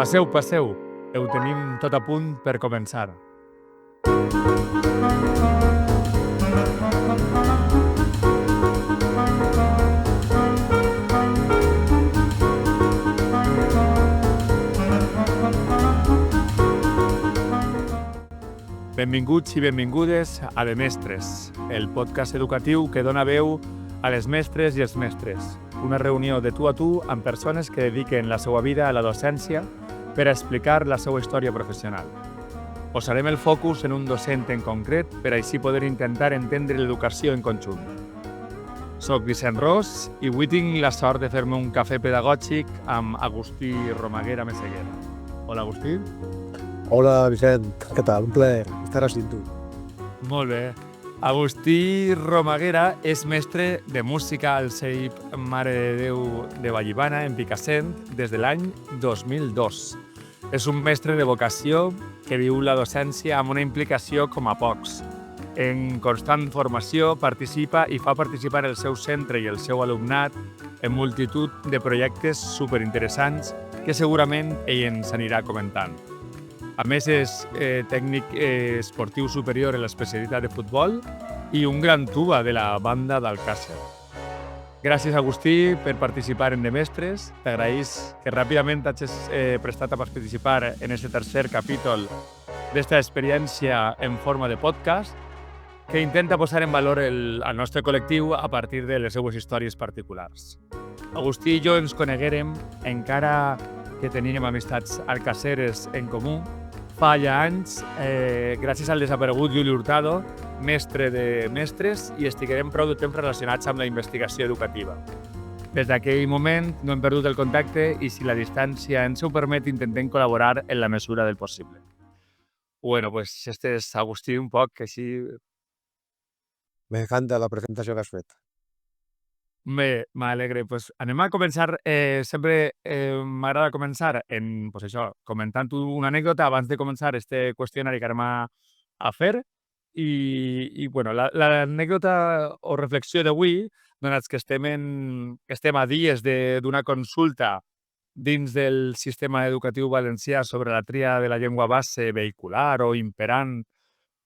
Passeu, passeu. Ho tenim tot a punt per començar. Benvinguts i benvingudes a De Mestres, el podcast educatiu que dona veu a les mestres i els mestres. Una reunió de tu a tu amb persones que dediquen la seva vida a la docència per a explicar la seva història professional. Posarem el focus en un docent en concret per així poder intentar entendre l'educació en conjunt. Soc Vicent Ros i avui tinc la sort de fer-me un cafè pedagògic amb Agustí Romaguera Meseguera. Hola, Agustí. Hola, Vicent. Què tal? Un plaer estar així amb tu. Molt bé. Agustí Romaguera és mestre de música al CEIP Mare de Déu de Vallibana, en Picassent, des de l'any 2002. És un mestre de vocació que viu la docència amb una implicació com a pocs. En constant formació participa i fa participar el seu centre i el seu alumnat en multitud de projectes superinteressants que segurament ell ens anirà comentant. A més, és tècnic esportiu superior en l'especialitat de futbol i un gran tuba de la banda d'Alcàsser. Gràcies, Agustí, per participar en De Mestres. T'agraïs que ràpidament t'hagis prestat a participar en aquest tercer capítol d'esta experiència en forma de podcast que intenta posar en valor el nostre col·lectiu a partir de les seues històries particulars. Agustí i jo ens coneguérem encara que teníem amistats alcasseres en comú fa ja anys, gràcies al desaparegut Juli Hurtado, mestre de mestres, i estiguem prou de temps relacionats amb la investigació educativa. Des d'aquell moment no hem perdut el contacte i si la distància ens ho permet intentem col·laborar en la mesura del possible. Bueno, pues este és Agustí un poc així. M'encanta la presentació que has fet. Bé, m'alegre. Pues anem a començar. Sempre m'agrada començar pues això, comentant una anècdota abans de començar este qüestionari que anem a fer. I bueno, l'anècdota o reflexió d'avui, donats que estem a dies d'una consulta dins del sistema educatiu valencià sobre la tria de la llengua base vehicular o imperant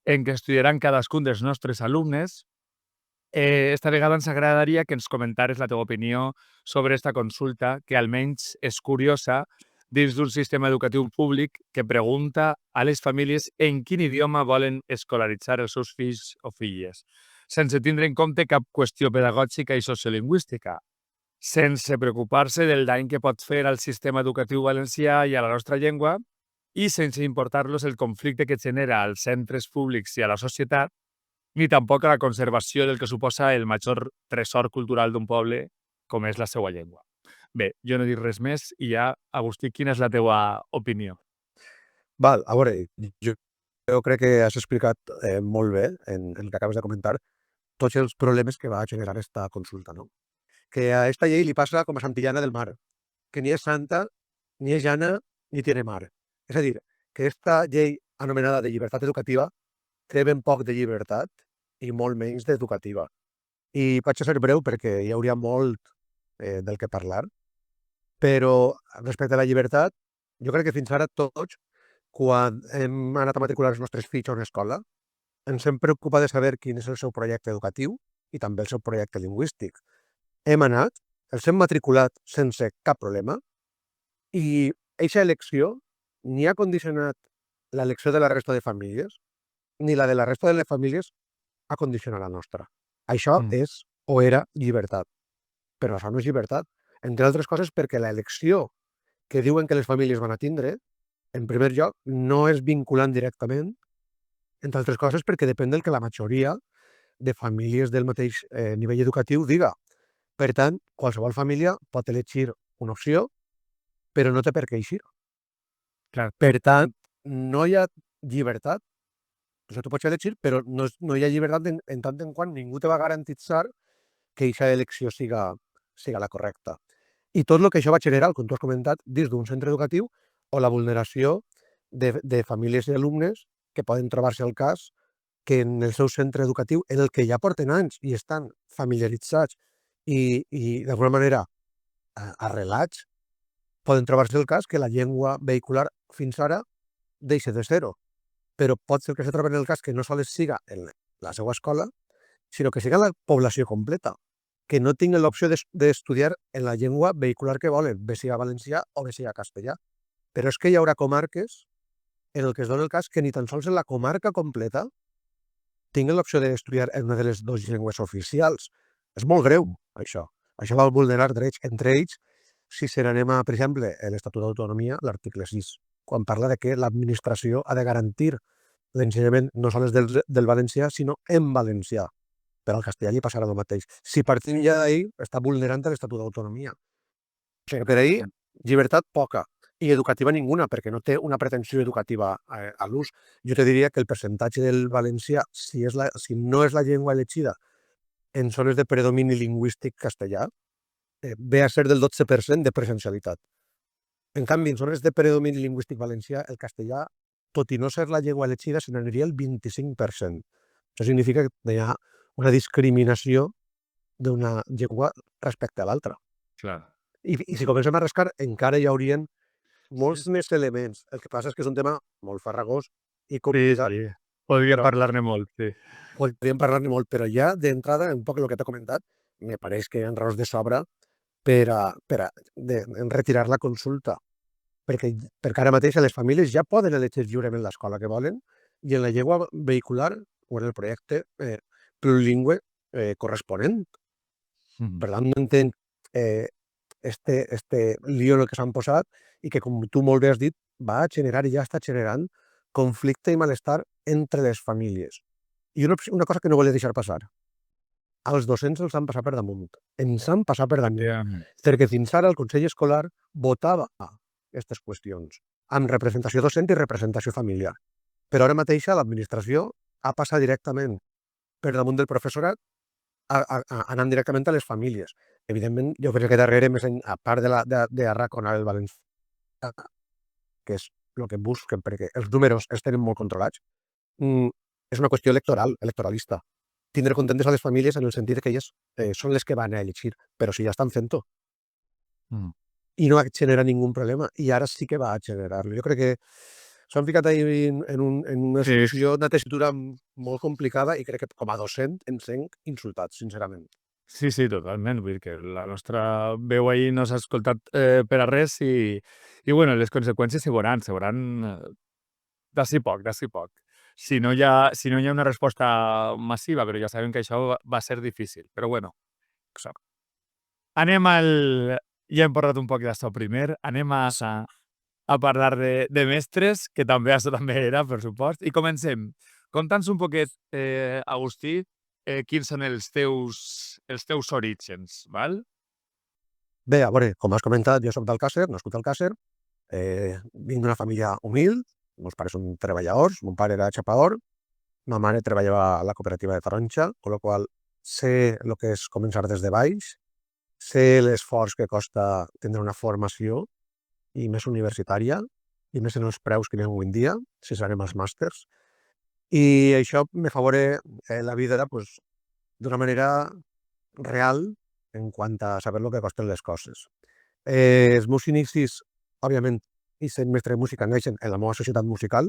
en què estudiaran cadascun dels nostres alumnes, esta vegada ens agradaria que ens comentares la teva opinió sobre esta consulta, que almenys és curiosa dins d'un sistema educatiu públic que pregunta a les famílies en quin idioma volen escolaritzar els seus fills o filles, sense tindre en compte cap qüestió pedagògica i sociolingüística, sense preocupar-se del dany que pot fer al sistema educatiu valencià i a la nostra llengua i sense importar-los el conflicte que genera als centres públics i a la societat, ni tampoc a la conservació del que suposa el major tresor cultural d'un poble, com és la seva llengua. Bé, jo no dic res més i ja, Agustí, quina és la teva opinió? Val, a veure, jo crec que has explicat molt bé, en el que acabes de comentar, tots els problemes que va generar esta consulta, no? Que a esta llei li passa com a Santillana del Mar, que ni és santa, ni és llana, ni tiene mar. És a dir, que esta llei anomenada de llibertat educativa té ben poc de llibertat i molt menys d'educativa. I vaig a ser breu perquè hi hauria molt del que parlar, però respecte a la llibertat, jo crec que fins ara tots, quan hem anat a matricular els nostres fills a una escola, ens hem preocupat de saber quin és el seu projecte educatiu i també el seu projecte lingüístic. Hem anat, els hem matriculat sense cap problema i aquesta elecció ni ha condicionat l'elecció de la resta de famílies, ni la de la resta de les famílies ha condicionat la nostra. Això és o era llibertat. Però això no és llibertat. Entre altres coses perquè l'elecció que diuen que les famílies van a tindre, en primer lloc, no és vinculant directament, entre altres coses perquè depèn del que la majoria de famílies del mateix nivell educatiu diga. Per tant, qualsevol família pot elegir una opció, però no té per què eixir. Clar. Per tant, no hi ha llibertat. O sigui, tu pots elegir, però no hi ha llibertat en tant en quant ningú te va garantitzar que aquesta elecció siga la correcta. I tot el que això va generar, com tu has comentat, dins d'un centre educatiu o la vulneració de famílies i alumnes que poden trobar-se al cas que en el seu centre educatiu, en el que ja porten anys i estan familiaritzats i d'alguna manera arrelats, poden trobar-se el cas que la llengua vehicular fins ara deixa de ser-ho, però pot ser que se troben el cas que no sols siga en la seva escola, sinó que siga la població completa, que no tinguen l'opció d'estudiar en la llengua vehicular que volen, bé siga valencià o bé siga castellà. Però és que hi haurà comarques en el que es dona el cas que ni tan sols en la comarca completa tinguen l'opció d'estudiar en una de les dues llengües oficials. És molt greu, això. Això va vulnerar drets, entre ells, si se n'anem a, per exemple, l'Estatut d'Autonomia, l'article 6, quan parla de que l'administració ha de garantir l'ensenyament no sols del valencià, sinó en valencià. Per al castellà li passarà el mateix. Si partim ja d'ahir, està vulnerant l'Estatut d'Autonomia. Per ahir, llibertat poca i educativa ninguna, perquè no té una pretensió educativa a l'ús. Jo te diria que el percentatge del valencià, si no és la llengua elegida en zones de predomini lingüístic castellà, ve a ser del 12% de presencialitat. En canvi, en zones de predomini lingüístic valencià, el castellà, tot i no ser la llengua elegida, se n'aniria el 25%. Això significa que hi ha una discriminació d'una llengua respecte a l'altra. Clar. I si comencem a rascar, encara hi haurien molts més elements. El que passa és que és un tema molt farragós i complicat. Sí. Podríem parlar-ne molt, sí. Podríem parlar-ne molt, però ja d'entrada, un poc el que t'he comentat, me pareix que hi ha raons de sobra per a retirar la consulta, perquè ara mateix les famílies ja poden elegir lliurement l'escola que volen i en la llengua vehicular o en el projecte plurilingüe corresponent. Per tant, no entenc este lío en el que s'han posat i que, com tu molt bé has dit, va a generar i ja està generant conflicte i malestar entre les famílies. I una cosa que no volia deixar passar. Els docents els han passat per damunt. Ens han passat per damunt. Perquè fins ara el Consell Escolar votava aquestes qüestions amb representació docent i representació familiar. Però ara mateix l'administració ha passat directament per damunt del professorat anant directament a les famílies. Evidentment, jo crec que darrere, a part d'arraconar el valencià, que és el que busquen, perquè els números els tenen molt controlats, és una qüestió electoralista. Tindre contentes a les famílies en el sentit que elles són les que van a elegir, però si ja estan fent-ho. I no genera ningú problema, i ara sí que va a generar-lo. Jo crec que s'han ficat ahí en una situació, una tessitura molt complicada i crec que com a docent em sent insultat, sincerament. Sí, totalment. Vull dir que la nostra veu ahir no s'ha escoltat per a res i bueno, les conseqüències se veuran d'ací poc. Si no hi ha una resposta massiva, però ja sabem que això va ser difícil. Però bueno, anem ja hem parlat un poc d'això primer, anem a parlar de mestres, que també això també era, per supost, i comencem. Conta'ns un poquet, Agustí, quins són els teus orígens, val? Bé, a veure, com has comentat, jo soc d'Alcàsser, nascut a Alcàsser, vinc d'una família humil, meus pares són treballadors, mon pare era xapador, ma mare treballava a la cooperativa de taronja, amb la qual sé el que és començar des de baix, sé l'esforç que costa tindre una formació i més universitària, i més en els preus que hi ha avui en dia, si anem als màsters. I això me fa veure la vida d'una manera real en quant a saber el que costen les coses. Els meus inicis, òbviament, i sent mestre de música, neixen en la meva societat musical,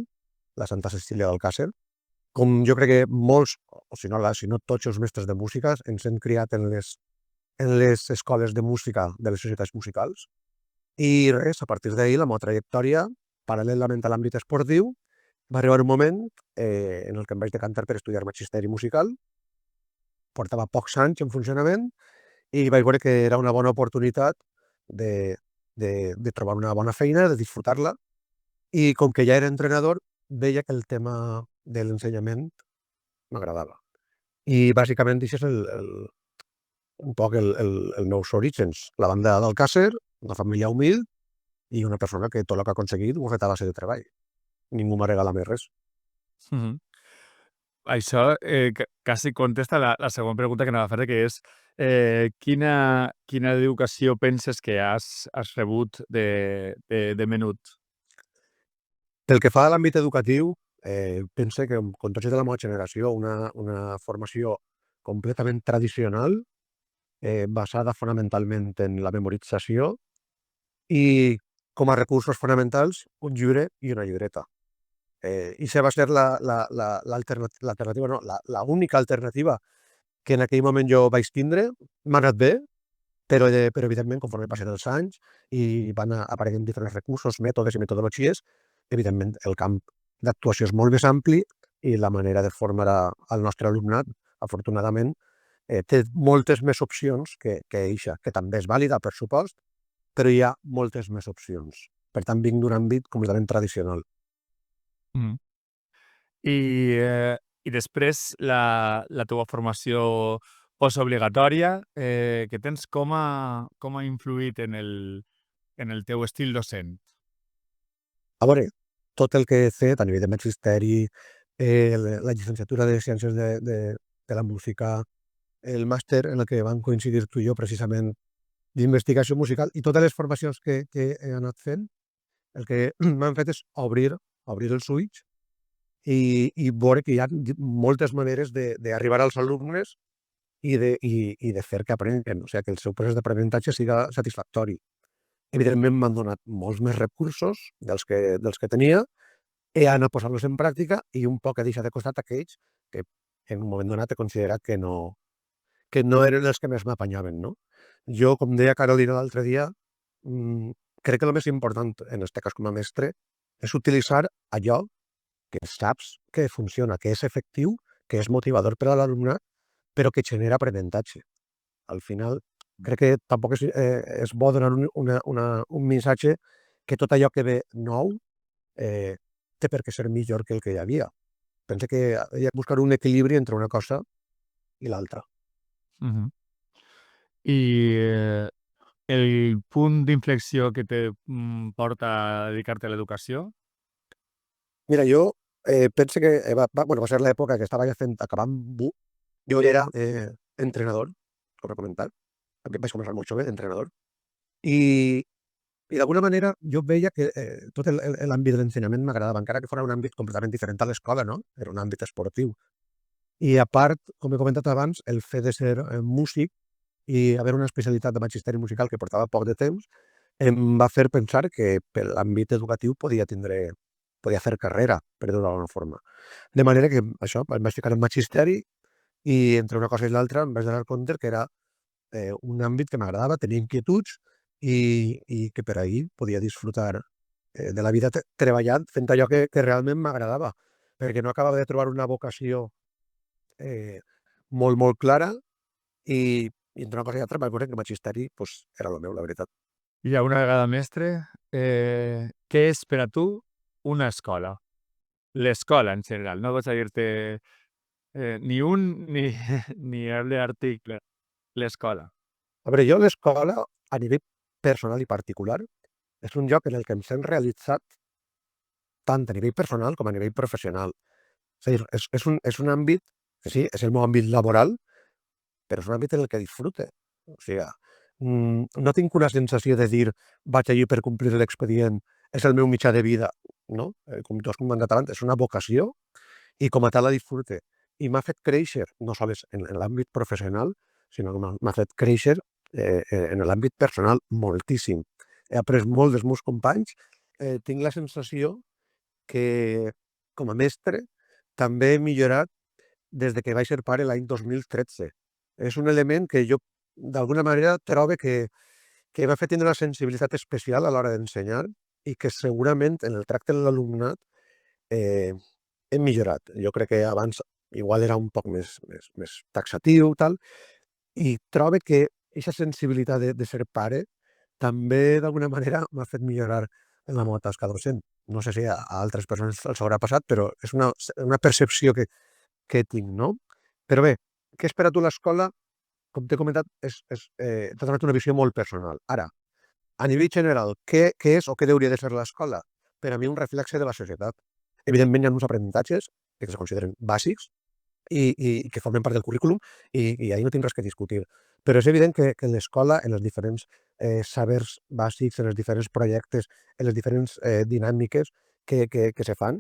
la Santa Cecília d'Alcàsser. Com jo crec que molts, o si no tots els mestres de música, ens hem criat en les escoles de música de les societats musicals. I res, a partir d'ahir, la meva trajectòria, paral·lelament a l'àmbit esportiu, va arribar un moment en el que em vaig decantar per estudiar magisteri musical. Portava pocs anys en funcionament i vaig veure que era una bona oportunitat de trobar una bona feina, de disfrutar-la, i com que ja era entrenador, veia que el tema de l'ensenyament m'agradava. I bàsicament això és un poc els meus orígens. La banda d'Alcàsser, una família humil i una persona que tot el que ha aconseguit ho ha fet a base de treball. Ningú m'ha regalat més res. Això quasi contesta la següent pregunta que anava a fer, que és quina educació penses que has rebut de menut? Pel que fa a l'àmbit educatiu, pense que, com tots de la meva generació, una formació completament tradicional, basada fonamentalment en la memorització i com a recursos fonamentals un llibre i una llibreta. I això va ser l'alternativa, no, la única alternativa que en aquell moment jo vaig tindre. M'ha anat bé, però evidentment, conforme passen els anys i van apareixent diferents recursos, mètodes i metodologies, evidentment el camp d'actuació és molt més ampli i la manera de formar al nostre alumnat, afortunadament, té moltes més opcions que eixa, que també és vàlida, per supost, però hi ha moltes més opcions. Per tant, vinc d'un àmbit completament tradicional. Mm. I després la teva formació postobligatòria que tens, com ha influït en el teu estil docent? A veure, tot el que he fet a nivell de magisteri, la llicenciatura de Ciències de la Música, el màster en el que vam coincidir tu i jo precisament d'investigació musical i totes les formacions que he anat fent, el que m'han fet és obrir els ulls i veure que hi ha moltes maneres d'arribar als alumnes i de fer que aprenguin, o sigui, que el seu procés d'aprenentatge siga satisfactori. Evidentment m'han donat molts més recursos dels que tenia, he anat posant-los en pràctica i un poc he deixat de costat aquells que en un moment donat he considerat que no eren els que més m'apanyaven, no? Jo, com deia Carolina l'altre dia, crec que el més important, en este cas com a mestre, és utilitzar allò que saps que funciona, que és efectiu, que és motivador per a l'alumnat, però que genera aprenentatge. Al final, crec que tampoc és bo donar un missatge que tot allò que ve nou té per què ser millor que el que hi havia. Penso que hi ha de buscar un equilibri entre una cosa i l'altra. I el punt d'inflexió que te porta a dedicar-te a l'educació? Mira, jo penso que va ser l'època que estava ja acabant BU. Jo ja era entrenador, com he comentat. Vaig començar molt jove d'entrenador. I d'alguna manera jo veia que tot l'àmbit de l'ensenyament m'agradava, encara que fos un àmbit completament diferent a l'escola, no? Era un àmbit esportiu. I a part, com he comentat abans, el fet de ser músic i haver una especialitat de magisteri musical que portava poc de temps, em va fer pensar que per l'àmbit educatiu podia fer carrera, per dir-ho d'alguna forma. De manera que això, em vaig ficar en magisteri i entre una cosa i l'altra em vaig donar compte que era un àmbit que m'agradava, tenia inquietuds i que per ahir podia disfrutar de la vida treballant, fent allò que realment m'agradava, perquè no acabava de trobar una vocació molt, molt clara i entre una cosa i l'altra vaig veure que el magisteri era el meu, la veritat. I ja una vegada mestre, què és per a tu una escola? L'escola en general, no vas a dir-te ni un ni, ni l'article. L'escola. A veure, jo l'escola, a nivell personal i particular, és un lloc en el que em sent realitzat tant a nivell personal com a nivell professional. És a dir, és un àmbit que sí, és el meu àmbit laboral, però és un àmbit en el que disfrute. O sigui, no tinc una sensació de dir vaig allí per complir l'expedient, és el meu mitjà de vida, no? Com tu has comentat abans, és una vocació i com a tal la disfrute. I m'ha fet créixer, no sols en l'àmbit professional, sinó que m'ha fet créixer en l'àmbit personal moltíssim. He après molt dels meus companys, tinc la sensació que com a mestre també he millorat des de que vaig ser pare l'any 2013. És un element que jo d'alguna manera trobo que m'ha fet tindre una sensibilitat especial a l'hora d'ensenyar i que segurament en el tracte amb l'alumnat hem millorat. Jo crec que abans igual era un poc més taxatiu, tal, i trobo que aquesta sensibilitat de ser pare també d'alguna manera m'ha fet millorar en la meva tasca docent. No sé si a altres persones els haurà passat, però és una percepció que tinc, no? Però bé, què és per a tu l'escola? Com t'he comentat, t'ha donat una visió molt personal. Ara, a nivell general, què és o què hauria de ser l'escola? Per a mi un reflexe de la societat. Evidentment hi ha uns aprenentatges que es consideren bàsics i que formen part del currículum i ahir no tinc res que discutir. Però és evident que l'escola, en els diferents sabers bàsics, en els diferents projectes, en les diferents dinàmiques que se fan,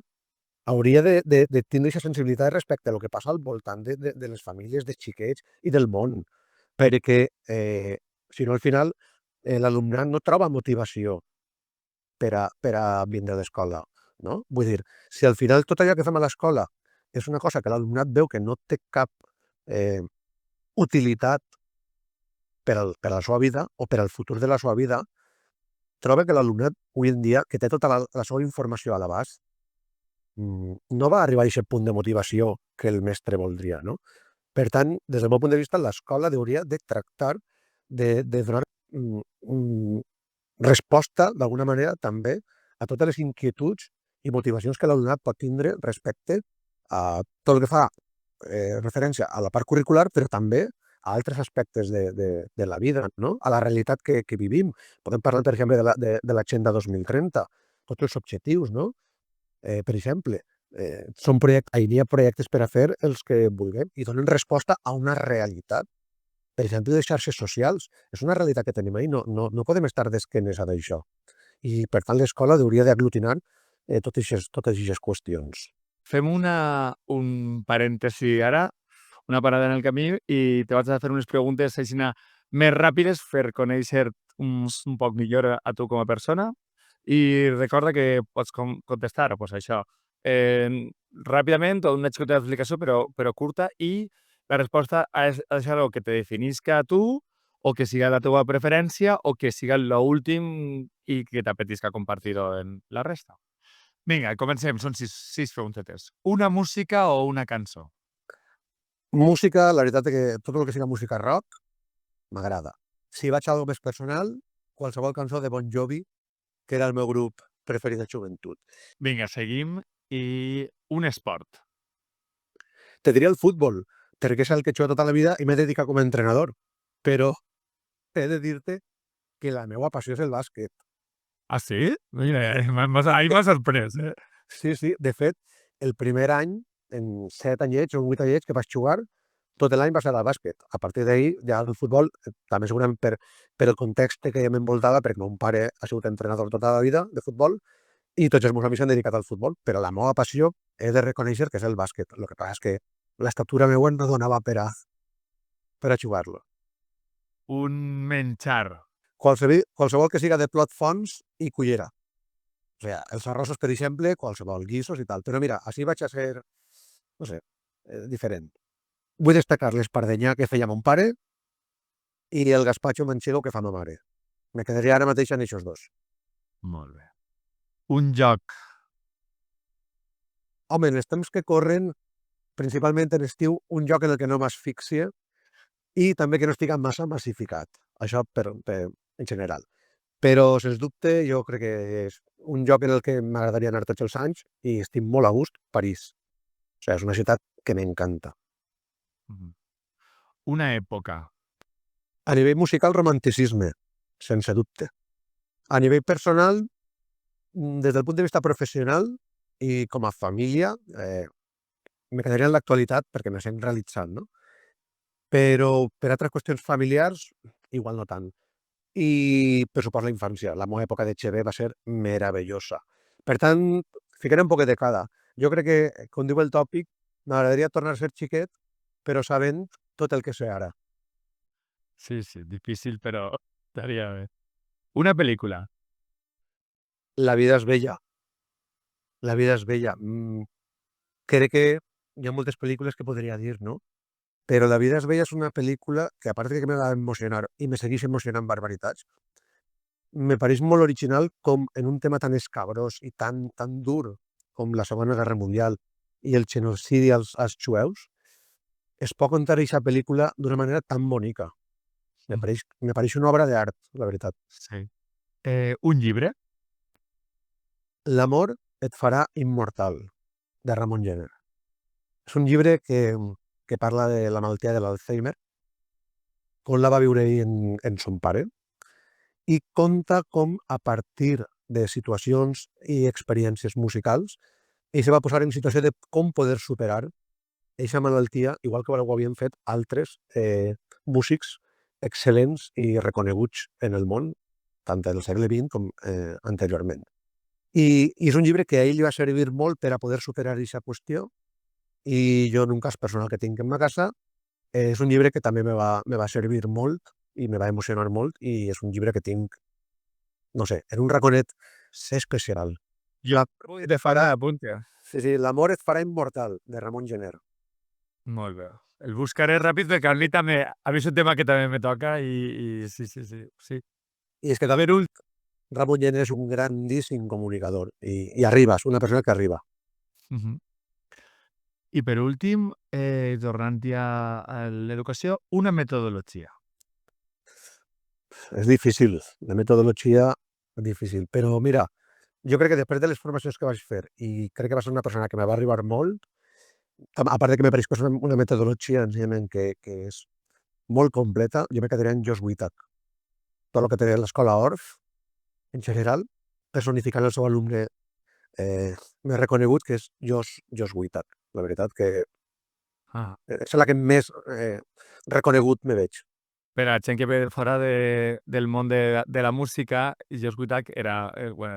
hauria de tindre aquesta sensibilitat respecte a lo que passa al voltant de les famílies, dels xiquets i del món, perquè si no al final l'alumnat no troba motivació per a vindre a l'escola, no? Vull dir, si al final tot allò que fem a l'escola és una cosa que l'alumnat veu que no té cap utilitat per a la seva vida o per al futur de la seva vida, troba que l'alumnat avui en dia, que té tota la seva informació a l'abast, no va arribar a aquest punt de motivació que el mestre voldria, no? Per tant, des del meu punt de vista, l'escola hauria de tractar de donar resposta, d'alguna manera, també a totes les inquietuds i motivacions que l'alumnat pot tindre respecte a tot el que fa referència a la part curricular, però també a altres aspectes de la vida, no? A la realitat que vivim. Podem parlar, per exemple, de l'Agenda 2030, tots els objectius, no? Per exemple, hi ha projectes per a fer els que vulguem i donen resposta a una realitat. Per exemple, les xarxes socials. És una realitat que tenim ahí, no podem estar d'esquenes a d'això. I, per tant, l'escola hauria d'aglutinar totes aquestes qüestions. Fem un parèntesi ara, una parada en el camí, i te vaig a fer unes preguntes així més ràpides per conèixer un poc millor a tu com a persona. I recorda que pots contestar pues això ràpidament o una xicota d'explicació, però curta, i la resposta ha de ser algo que te definisca a tu, o que siga la teva preferència, o que siga l'últim i que t'apetisca compartir-ho en la resta. Vinga, comencem. Són sis preguntetes. Una música o una cançó? Música, la veritat és que tot el que siga música rock m'agrada. Si vaig a algo més personal, qualsevol cançó de Bon Jovi, que era el meu grup preferit de joventut. Vinga, seguim. I un esport? Te diria el futbol, perquè és el que he jugat tota la vida i m'he dedicat com a entrenador. Però he de dir-te que la meva passió és el bàsquet. Ah, sí? Mira, ahí m'ha sorprès, eh? Sí. De fet, el primer any, en 7 anyets o en 8 anyets que vaig jugar, tot l'any va ser al bàsquet. A partir d'ahir, ja el futbol, també segurament per el context que ja m'envoltava, perquè mon pare ha sigut entrenador tota la vida de futbol, i tots els meus amics s'han dedicat al futbol, però la meva passió he de reconèixer que és el bàsquet. El que passa és que l'estatura meua no donava per a jugar-lo. Un menjar? Qualsevol que siga de Plot Fons i cullera. O sigui, els arrossos, per exemple, qualsevol, guisos i tal. Però mira, així vaig a ser, no sé, diferent. Vull destacar l'espardenyà que feia mon pare i el gazpacho manchego que fa ma mare. Me quedaria ara mateix en aquests dos. Molt bé. Un joc? Home, en els temps que corren, principalment en estiu, un joc en el que no m'asfixie i també que no estiga massa massificat. Això en general. Però, sens dubte, jo crec que és un joc en el que m'agradaria anar tots els anys i estic molt a gust, París. O sigui, és una ciutat que m'encanta. Una època? A nivell musical, romanticisme, sense dubte. A nivell personal, des del punt de vista professional i com a família, me quedaria en l'actualitat perquè me sent realitzat, no? Però per altres qüestions familiars, igual no tant. I per supost la infància. La meva època d'EGB va ser meravellosa. Per tant, ficaré un poquet de cada. Jo crec que, com diu el tòpic, m'agradaria tornar a ser xiquet, però sabent tot el que sé ara. Sí, difícil, però estaria bé. Una pel·lícula? La vida és bella. La vida és bella. Crec que hi ha moltes pel·lícules que podria dir, no? Però La vida és bella és una pel·lícula que, a part de que m'ha emocionar i me segueix emocionant barbaritats, me pareix molt original com en un tema tan escabrós i tan dur com la Segona Guerra Mundial i el genocidi als jueus, es pot contar aquesta pel·lícula d'una manera tan bonica. Me pareix una obra d'art, la veritat. Sí. Un llibre? L'amor et farà immortal, de Ramon Gener. És un llibre que parla de la malaltia de l'Alzheimer, com la va viure ell en son pare, i conta com, a partir de situacions i experiències musicals, ell se va posar en situació de com poder superar aquesta malaltia, igual que ho havien fet altres músics excel·lents i reconeguts en el món, tant del segle XX com anteriorment. I és un llibre que a ell li va servir molt per a poder superar aquesta qüestió, i jo, en un cas personal que tinc en ma casa, és un llibre que també me va servir molt i me va emocionar molt, i és un llibre que tinc, no sé, en un raconet ser especial. De farà, apunta. Sí, l'amor et farà immortal, de Ramon Gener. Molt bé. El buscaré ràpid perquè a mi també, a mi és un tema que també me toca i sí. I és que també Ramon Gener és un grandíssim comunicador i arriba, és una persona que arriba. I per últim, tornant ja a l'educació, una metodologia. És difícil, la metodologia és difícil, però mira, jo crec que després de les formacions que vaig fer i crec que va ser una persona que me va arribar molt, a part de que me pareix que és una metodologia d'ensenyament que és molt completa, jo me quedaria en Josh Wittak. Tot el que té l'escola Orff, en general, personificant el seu alumne més reconegut, que és Josh Wittak. La veritat que és la que més reconegut me veig. Per a gent que ve fora del món de la música, Josh Wittak era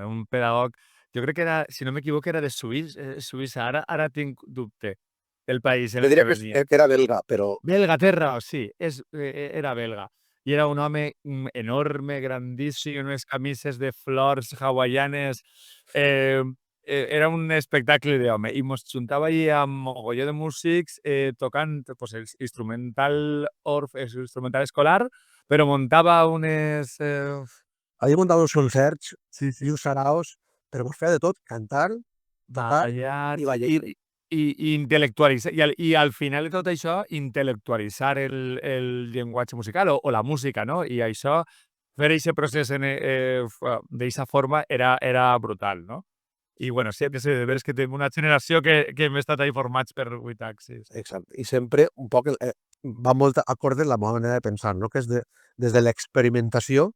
un pedagog, jo crec que era, si no m'equivoco, era de Suïssa, ara tinc dubte, el país en Jo el diria que venia. que era belga, però Belga, té raó, sí, era belga. I era un home enorme, grandíssim, unes camises de flors hawaianes, era un espectacle d'home i mos juntava allí amb mogolló de músics tocant pues, el instrumental Orff, el instrumental escolar, però muntava unes... havia muntat uns concerts Sí, i uns saraos, però mos feia de tot, cantar, tocar ballar i ballar. i intel·lectualitzar, i al final de tot això, intel·lectualitzar el llenguatge musical o la música, no? I això, fer aquest procés d'eixa forma era brutal, no? I bueno, sí, de veres que tenim una generació que hem estat ahí formats per Wittak, sí. Exacte. I sempre un poc va molt acorde amb la meva manera de pensar, no? Que és des de l'experimentació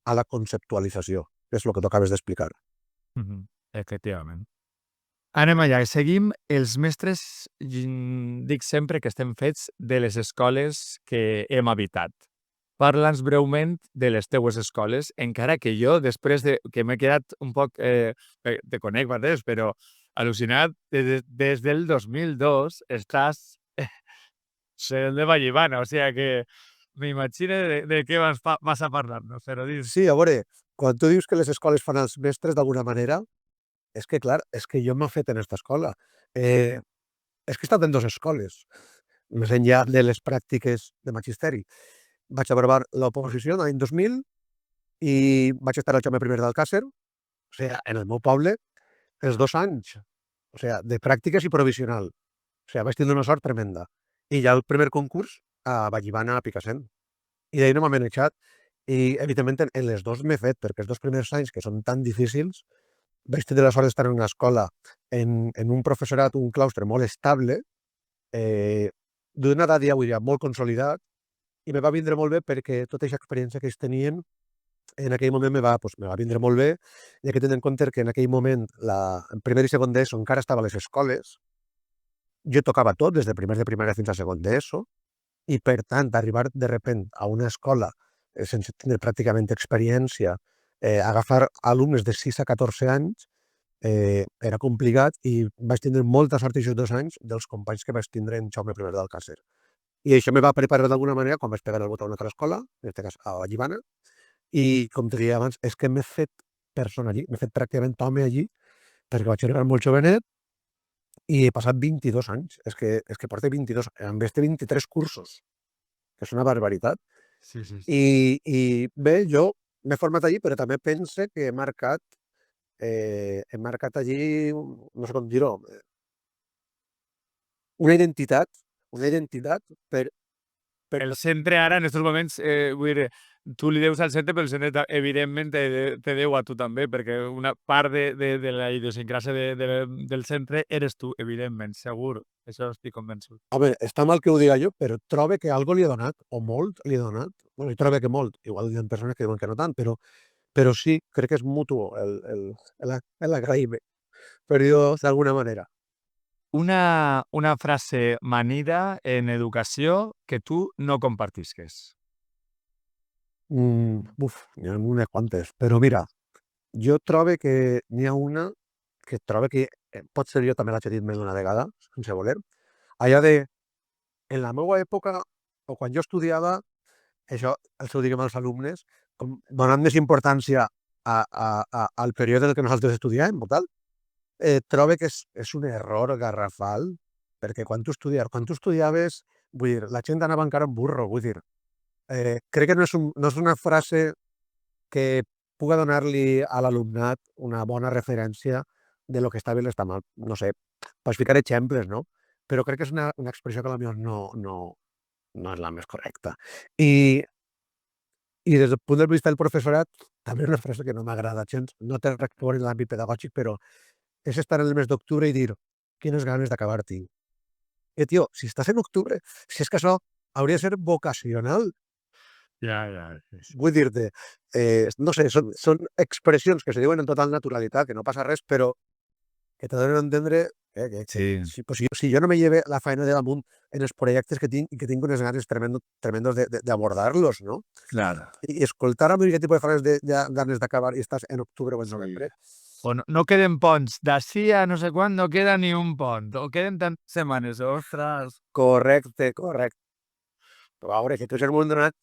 a la conceptualització, que és el que tu acabes d'explicar. Efectivament. Anem allà, seguim. Els mestres, dic sempre que estem fets de les escoles que hem habitat. Parla'ns breument de les teues escoles, encara que jo, després que m'he quedat un poc, te conec, Mateix, però al·lucinat, des del 2002 estàs sent de Vallivana, o sigui que m'imagino de què vas a parlar-nos, però dius... Sí, a veure, quan tu dius que les escoles fan els mestres d'alguna manera, és que, clar, és que jo m'he fet en aquesta escola. És que he estat en dues escoles, més enllà de les pràctiques de magisteri. Vaig aprovar l'oposició l'any 2000 i vaig estar al Jaume I d'Alcàsser, o sigui, en el meu poble, els 2 anys, o sigui, de pràctiques i provisional. O sigui, vaig tindre una sort tremenda. I ja el primer concurs a Vallivana, a Picassent. I d'ahir no m'ha manejat. I, evidentment, en les dos m'he fet, perquè els 2 primers anys, que són tan difícils, vaig tenir la sort d'estar en una escola, en un professorat, un claustre molt estable, d'una edat ja, vull dir, molt consolidat, i me va vindre molt bé perquè tota aquesta experiència que ells tenien en aquell moment me va vindre molt bé, i hay que tenir en compte que en aquell moment, en primer i segon d'ESO encara estava a les escoles, jo tocava tot, des de primer de primària fins a segon d'ESO, i per tant, arribar de repent a una escola sense tenir pràcticament experiència, agafar alumnes de 6 a 14 anys, era complicat i vaig tindre molta sort aquests 2 anys dels companys que vaig tindre en Jaume I d'Alcàsser. I això me va preparar d'alguna manera quan vaig pegar el botó a una altra escola, en aquest cas a Vallivana, i com te deia abans, és que m'he fet persona allí, m'he fet pràcticament home allí, perquè vaig arribar molt jovenet i he passat 22 anys. És que porto 22, en vez de 23 cursos, que és una barbaritat. Sí. I bé, jo m'he format allí, però també pense que he marcat allí, no sé com dir-ho, una identitat per... El centre ara, en aquests moments, vull dir, tu li deus al centre, però el centre, evidentment, te deu a tu també, perquè una part de la idiosincràsia del centre eres tu, evidentment, segur. Això estic convençut. Home, està mal que ho diga jo, però trobo que algo li he donat, o molt li he donat. Bueno, i trobo que molt, igual hi ha persones que diuen que no tant, però sí, crec que és mutu l'agraïment, per dir-ho d'alguna manera. Una frase manida en educació que tu no compartisques. N'hi ha unes quantes, però mira, jo trobo que n'hi ha una que trobo que potser jo també l'haig dit més d'una vegada, sense voler, allò de, en la meva època, o quan jo estudiava, això els ho diguem als alumnes, com donant més importància al període en què nosaltres estudiàvem o tal, trobe que és un error garrafal, perquè quan tu estudiaves, vull dir, la gent anava encara en burro, vull dir, crec que no és una frase que puga donar-li a l'alumnat una bona referència de lo que està bé i està mal. No sé, pots ficar exemples, no? Però crec que és una expressió que potser no és la més correcta. I des del punt de vista del professorat, també una frase que no m'agrada gens, no té res a veure en l'àmbit pedagògic, però és estar en el mes d'octubre i dir quines ganes d'acabar tinc. Tio, si estàs en octubre, si és que això hauria de ser vocacional, Ja. vull dir-te, no sé, són expressions que se diuen en total naturalitat, que no passa res, però que te donen a entendre Sí. si jo no me lleve la feina de damunt en els projectes que tinc i que tinc unes ganes tremendos d'abordar-los, no? Claro. I escoltar a mi aquest tipus de frases de ja ganes d'acabar i estàs en octubre o en novembre. O no queden ponts. D'ací a no sé quan no queda ni un pont. O queden tantes setmanes. Ostres. Correcte. Però a veure, que tu en un moment donat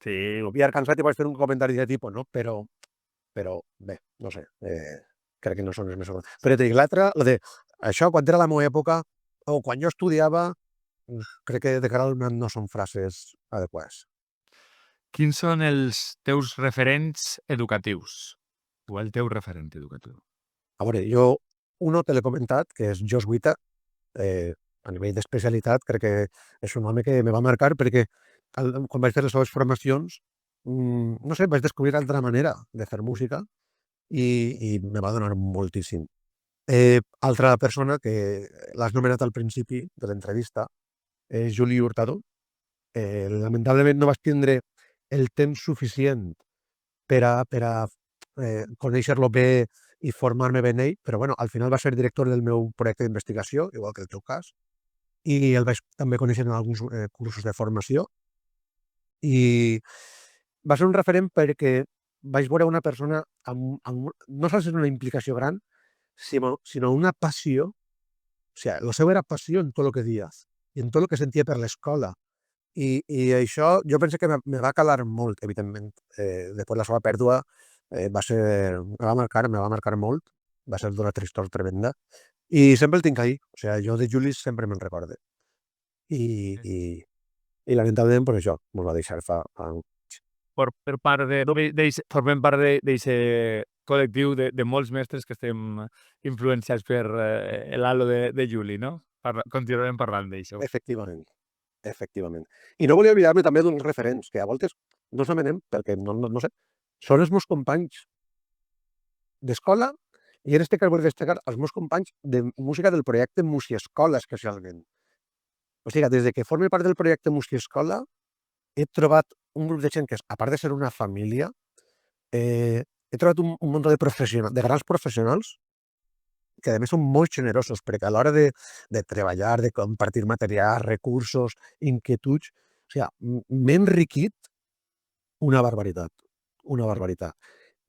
Sí. m'ho pillar cansat i vaig fer un comentari de tipus, no? Però bé, no sé, crec que no són els més... Però et dic, l'altre, això, quan era la meva època, o quan jo estudiava, crec que de cara a l'alumnat no són frases adequades. Quins són els teus referents educatius? O el teu referent educatiu? A veure, uno te l'he comentat, que és Josh Wita, a nivell d'especialitat, crec que és un home que me va marcar perquè quan vaig fer les seves formacions, no sé, vaig descobrir altra manera de fer música i me va donar moltíssim. Altra persona que l'has nomenat al principi de l'entrevista és Juli Hurtado. Lamentablement no vaig tindre el temps suficient per a conèixer-lo bé i formar-me bé en ell, però bueno, al final va ser director del meu projecte d'investigació, igual que el teu cas, i el vaig també conèixer en alguns cursos de formació. I va ser un referent perquè vaig veure una persona no sols una implicació gran, sinó una passió. O sigui, el seu era passió en tot el que dies i en tot el que sentia per l'escola. I això jo penso que me va calar molt, evidentment. Després la seva pèrdua me va marcar molt, va ser d'una tristor tremenda. I sempre el tinc ahí. O sigui, jo de Juli sempre me'n recorde. I lamentablement, pues això, me'l va deixar fa Per part formem part d'aquest col·lectiu de molts mestres que estem influenciats per l'halo de Juli, no? Continuarem parlant d'això. efectivament. I no volia oblidar-me també d'uns referents, que a voltes no s'anomenem perquè, no sé, són els meus companys d'escola i en este cas vull destacar els meus companys de música del projecte Musiescola, especialment. O sigui, des que forme part del projecte Musiescola he trobat un grup de gent que, a part de ser una família, he trobat un munt de grans professionals que a més són molt generosos, perquè a l'hora de treballar, de compartir material, recursos, inquietuds, o sigui, m'he enriquit una barbaritat.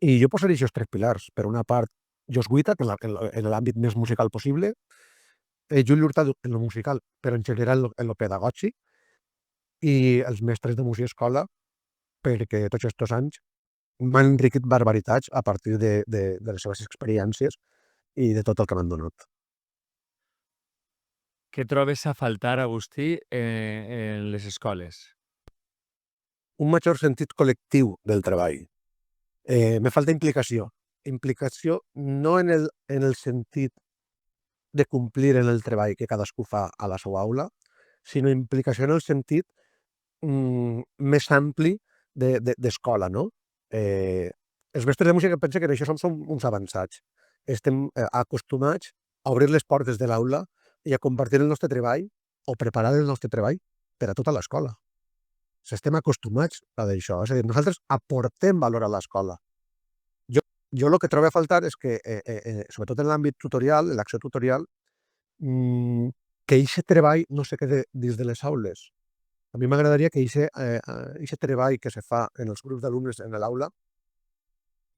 I jo posaria aquests tres pilars. Per una part, Josh Wita, que en l'àmbit més musical possible, Juli Hurtado en lo musical, però en general en lo pedagògic, i els mestres de música escola, perquè tots aquests anys m'han enriquit barbaritats a partir de les seves experiències i de tot el que m'han donat. Què trobes a faltar, Agustí, en les escoles? Un major sentit col·lectiu del treball. Me falta implicació. Implicació no en el sentit de complir en el treball que cadascú fa a la seva aula, sinó implicació en el sentit més ampli d'escola, no? Els mestres de música pensen que en això som uns avançats. Estem acostumats a obrir les portes de l'aula i a compartir el nostre treball o preparar el nostre treball per a tota l'escola. Estem acostumats a això. És a dir, nosaltres aportem valor a l'escola. Jo el que trobo a faltar és que, sobretot en l'àmbit tutorial, en l'acció tutorial, que aquest treball no se quede dins de les aules. A mi m'agradaria que aquest treball que se fa en els grups d'alumnes en l'aula,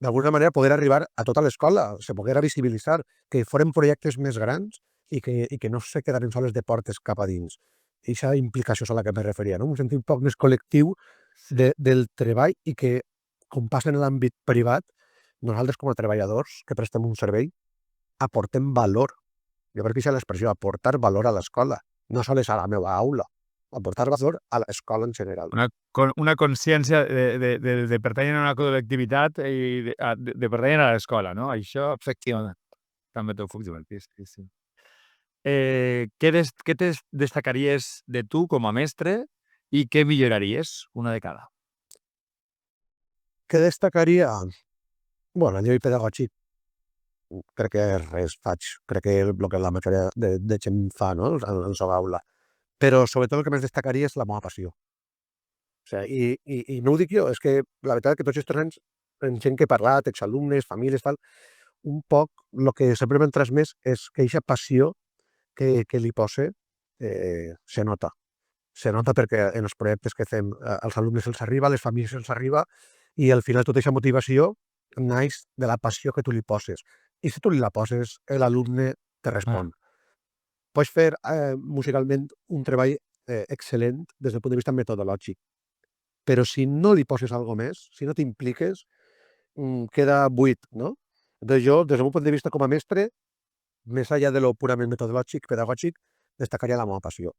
d'alguna manera poder arribar a tota l'escola, se poguera visibilitzar, que foren projectes més grans i que no se quedaren soles de portes cap a dins. I aquesta implicació és a la que me referia, no? Un sentit un poc més col·lectiu del treball i que, com passa en l'àmbit privat, nosaltres com a treballadors que prestem un servei aportem valor. Jo crec que això és l'expressió, aportar valor a l'escola, no sols a la meva aula, aportar valor a l'escola en general. Una consciència de pertànyer a una col·lectivitat i de pertànyer a l'escola, no? Això, efectivament, també t'ho puc dir, sí. Què destacaries de tu com a mestre i què milloraries? Una de cada. Què destacaria? Bueno, a nivell pedagògic, crec que res faig, crec que el que la majoria de gent fa, no?, en la seva aula. Però sobretot el que més destacaria és la meva passió. O sigui, i no ho dic jo, és que la veritat és que tots aquests anys, amb gent que he parlat, exalumnes, famílies, tal, un poc el que sempre m'han transmès és que aquesta passió que li pose se nota. Se nota perquè en els projectes que fem als alumnes els arriba, a les famílies els arriba, i al final tota aquesta motivació naix de la passió que tu li poses. I si tu li la poses, l'alumne te respon. Pots fer musicalment un treball excel·lent des del punt de vista metodològic, però si no li poses alguna més, si no t'impliques, queda buit, no? Entonces jo, des del meu punt de vista com a mestre, més enllà de lo purament metodològic, pedagògic, destacaria la meva passió.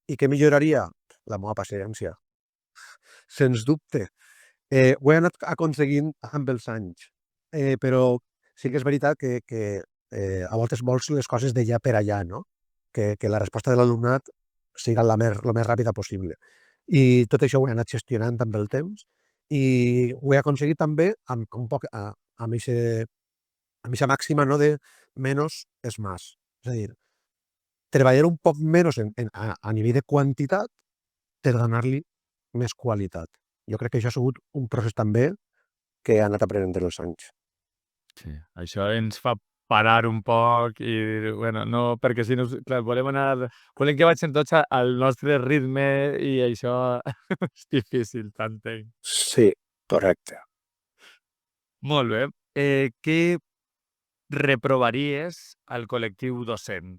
I què milloraria? La meva paciència. Sens dubte. Ho he anat aconseguint amb els anys, però sí que és veritat que a voltes vols les coses d'allà per allà, no? Que la resposta de l'alumnat siga lo més ràpida possible. I tot això ho he anat gestionant amb el temps i ho he aconseguit també amb un poc amb aquesta màxima, no, de menos és más. És a dir, treballar un poc menys a nivell de quantitat per donar-li més qualitat. Jo crec que això ha sigut un procés també que he anat aprenent en els anys. Sí, això ens fa parar un poc i dir, bueno, no, perquè si no, clar, volem que vagin tots al nostre ritme i això és difícil, t'entenc. Sí, correcte. Molt bé. Què reprovaries al col·lectiu docent?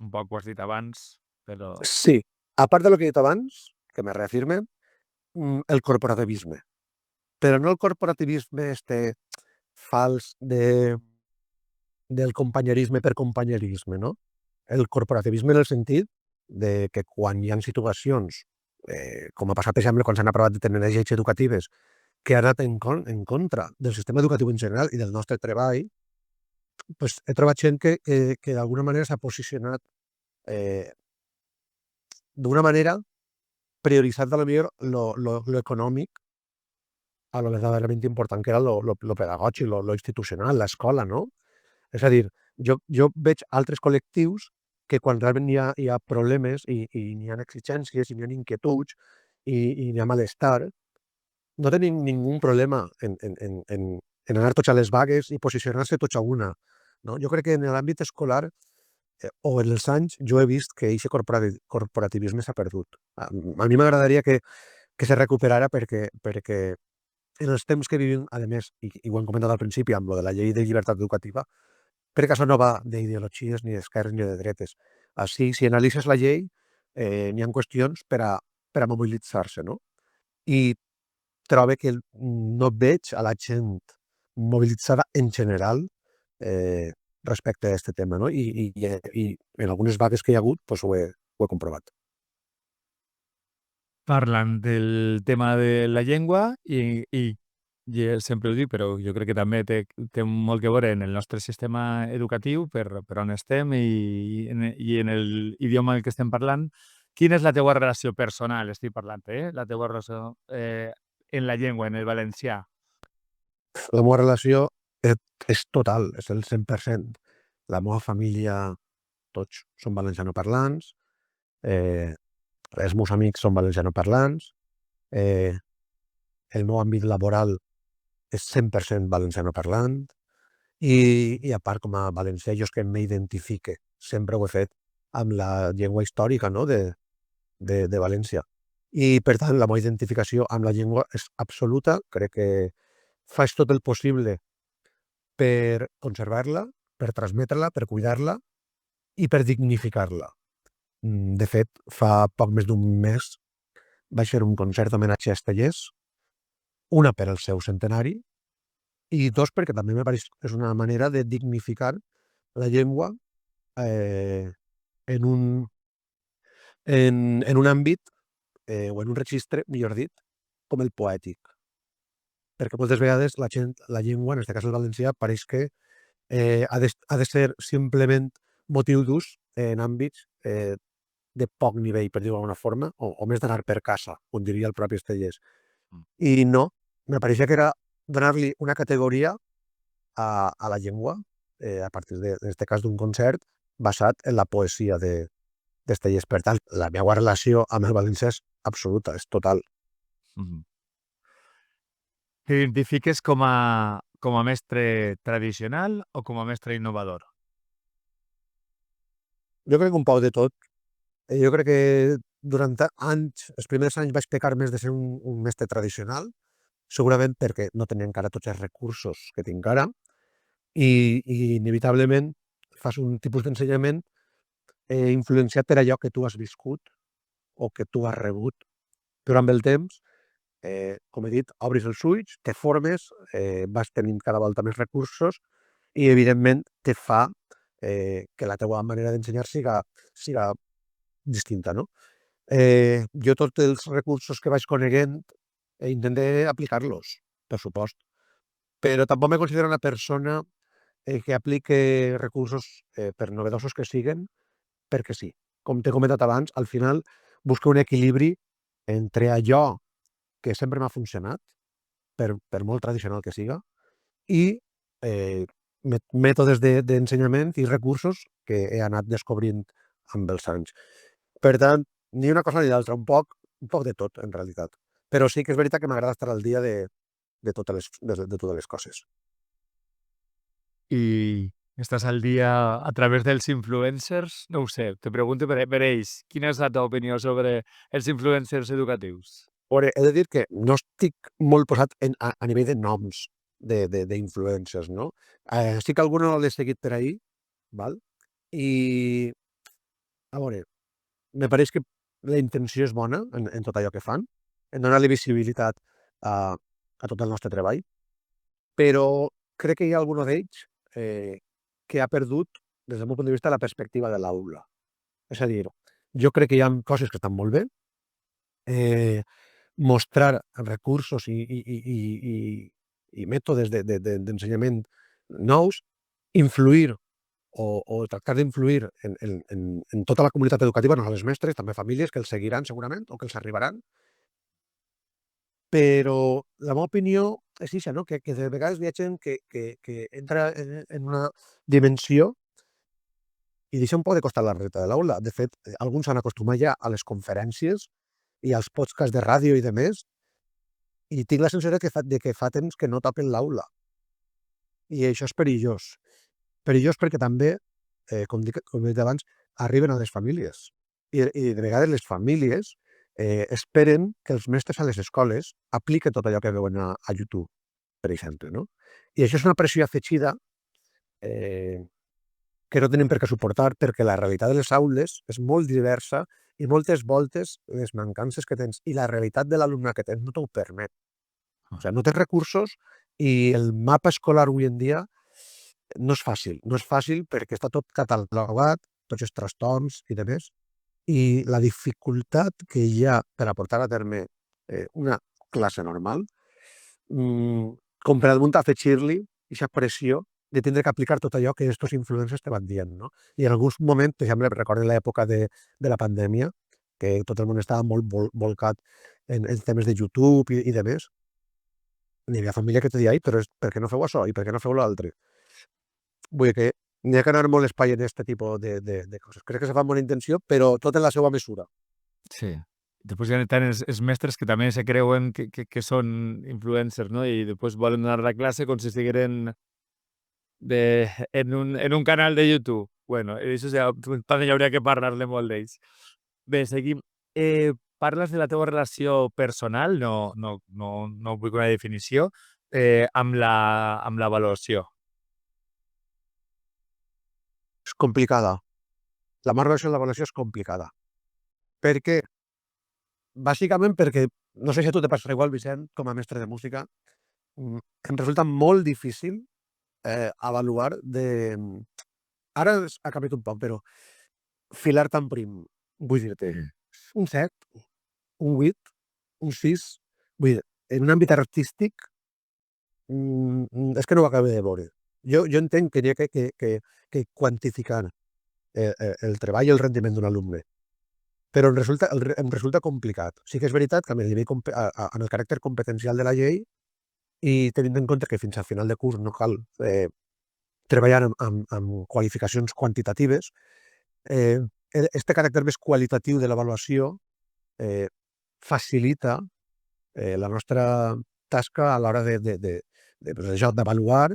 Un poc ho has dit abans, però... Sí, a part del que he dit abans, que me reafirme, el corporativisme. Però no el corporativisme fals del companyerisme per companyerisme, no? El corporativisme en el sentit de que quan hi ha situacions, com ha passat, per exemple, quan s'han aprovat determinades lleis educatives que han anat en contra del sistema educatiu en general i del nostre treball, pues, he trobat gent que d'alguna manera s'ha posicionat d'una manera prioritzant a lo millor lo econòmic a lo verdaderament important, que era lo pedagògic, lo institucional, l'escola, no? És a dir, jo veig altres col·lectius que quan realment hi ha problemes i n'hi ha exigències i n'hi ha inquietuds i n'hi ha malestar, no tenen ningú problema en anar tots a les vagues i posicionar-se tots a una, no? Jo crec que en l'àmbit escolar o en els anys jo he vist que aquest corporativisme s'ha perdut. A mi m'agradaria que se recuperara perquè en els temps que vivim, a més, i ho hem comentat al principi amb lo de la llei de llibertat educativa, crec que això no va d'ideologies ni d'esquerres ni de dretes. Així, si analitzes la llei, n'hi ha qüestions per a mobilitzar-se, no? I trobo que no veig a la gent mobilitzada en general respecte a aquest tema, no? I en algunes vagues que hi ha hagut, pues ho he comprovat. Parlant del tema de la llengua i sempre ho dic, però jo crec que també té molt que veure en el nostre sistema educatiu, per on estem i en l'idioma en què estem parlant. Quina és la teua relació personal, estic parlant, la teua relació en la llengua, en el valencià? La meva relació és total, és el 100%. La meva família, tots són valencianoparlants, els meus amics són valencianoparlants, el meu àmbit laboral és 100% valencianoparlant i a part com a valencià jo és que m'identifique, sempre ho he fet amb la llengua històrica, no?, de València. I per tant la meva identificació amb la llengua és absoluta, crec que faig tot el possible per conservar-la, per transmetre-la, per cuidar-la i per dignificar-la. De fet, fa poc més d'un mes vaig fer un concert d'homenatge a Estellés, una per al seu centenari I dos, perquè també me pareix que és una manera de dignificar la llengua en un àmbit o en un registre, millor dit, com el poètic. Perquè moltes vegades la llengua, en aquest cas el valencià, pareix que ha de ser simplement motiu d'ús en àmbits de poc nivell, per dir-ho d'alguna forma, o més d'anar per casa, com diria el propi Estellés. I no, me pareixia que era donar-li una categoria a la llengua a partir, en aquest cas, d'un concert basat en la poesia d'Estellés. Per tant, la meva relació amb el valencià és absoluta, és total. T'identifiques com a mestre tradicional o com a mestre innovador? Jo crec que un poc de tot. Jo crec que durant anys, els primers anys vaig pecar més de ser un mestre tradicional, segurament perquè no tenia encara tots els recursos que tinc ara, i inevitablement fas un tipus d'ensenyament influenciat per allò que tu has viscut o que tu has rebut. Però amb el temps, com he dit, obris els ulls, te formes, vas tenint cada volta més recursos i, evidentment, te fa que la teua manera d'ensenyar siga distinta, no? Jo tots els recursos que vaig coneguent intenté aplicar-los, per supost, però tampoc me considero una persona que aplique recursos, per novedosos que siguen, perquè sí. Com t'he comentat abans, al final busco un equilibri entre allò que sempre m'ha funcionat, per molt tradicional que siga, i mètodes d'ensenyament i recursos que he anat descobrint amb els anys. Per tant, ni una cosa ni l'altra, un poc de tot, en realitat. Però sí que és veritat que m'agrada estar al dia de totes les coses. I estàs al dia a través dels influencers? No ho sé, te pregunto per ells. Quina és la teva opinió sobre els influencers educatius? He de dir que no estic molt posat a nivell de noms d'influencers, no? Sí que alguna l'he seguit per ahir, val? I, a veure, me pareix que la intenció és bona en tot allò que fan, en donar-li visibilitat a tot el nostre treball, però crec que hi ha algun d'ells que ha perdut, des del meu punt de vista, la perspectiva de l'aula. És a dir, jo crec que hi ha coses que estan molt bé, mostrar recursos i mètodes d'ensenyament nous, influir o tractar d'influir en tota la comunitat educativa, no els mestres, també famílies que els seguiran segurament o que els arribaran, però la meva opinió és ixa, no? Que de vegades hi ha gent que entra en una dimensió i deixa un poc de costat la realitat de l'aula. De fet, alguns s'han acostumat ja a les conferències i als podcasts de ràdio i de més, i tinc la sensació de que fa temps que no toquen l'aula. I això és perillós. Perillós perquè també, com he dit abans, arriben a les famílies. I de vegades les famílies esperen que els mestres a les escoles apliquen tot allò que veuen a YouTube, per exemple, no? I això és una pressió afegida que no tenen per què suportar, perquè la realitat de les aules és molt diversa i moltes voltes les mancances que tens i la realitat de l'alumne que tens no t'ho permet. O sigui, no tens recursos i el mapa escolar avui en dia no és fàcil. No és fàcil perquè està tot catalogat, tots els trastorns i demés, i la dificultat que hi ha per a portar a terme una classe normal, com per damunt afegir-li aquesta pressió de tindre que aplicar tot allò que estos influencers te van dient, no? I en alguns moments, per exemple, recordo l'època de la pandèmia, que tot el món estava molt volcat en temes de YouTube i demés, n'hi havia família que te deia, però per què no feu això i per què no feu l'altre? Vull dir que n'hi ha que anar molt espai en aquest tipus de coses. Crec que se fa amb bona intenció, però tot en la seva mesura. Sí. Després hi ha tant els mestres que també se creuen que són influencers, no? I després volen donar la classe com si estigueren en un canal de YouTube. Bueno, això ja, també hi hauria que parlar-ne molt d'ells. Bé, seguim. Parles de la teva relació personal, no vull una definició, amb l'avaluació. És complicada. La meva relació amb l'avaluació és complicada. Per què? Bàsicament perquè, no sé si a tu te passa igual, Vicent, com a mestre de música, em resulta molt difícil avaluar de... Ara ha canviat un poc, però filar tan prim. Vull dir-te, un 7, un 8, un 6... Vull dir, en un àmbit artístic és que no ho acabo de veure. Jo entenc que hi ha que quantificar el treball i el rendiment d'un alumne, però em resulta complicat. Sí que és veritat que amb el nivell amb el caràcter competencial de la llei i tenint en compte que fins al final de curs no cal treballar amb qualificacions quantitatives, este caràcter més qualitatiu de l'avaluació facilita la nostra tasca a l'hora d'avaluar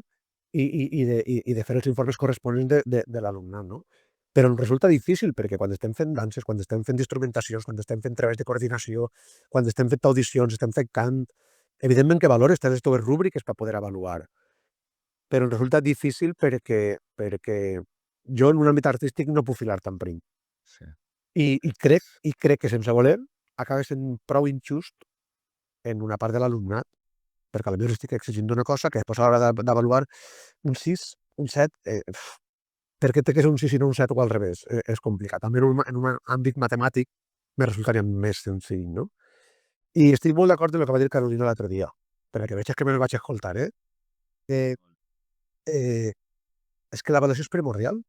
i de fer els informes corresponents de l'alumnat, no? Però em resulta difícil perquè quan estem fent danses, quan estem fent instrumentacions, quan estem fent treballs de coordinació, quan estem fent audicions, estem fent cant, evidentment que valores totes les teves rúbriques per poder avaluar, però em resulta difícil perquè jo en un àmbit artístic no puc filar tan prim. Sí. I crec que sense voler acaba sent prou injust en una part de l'alumnat, perquè potser estic exigint una cosa que després a l'hora d'avaluar un 6, un 7, per què té que ser un 6 i no un 7 o al revés? És complicat. També en un àmbit matemàtic me resultaria més senzill, no? I estic molt d'acord amb el que va dir Carolina l'altre dia, perquè veig que me'l vaig escoltar, eh, és que l'avaluació és primordial,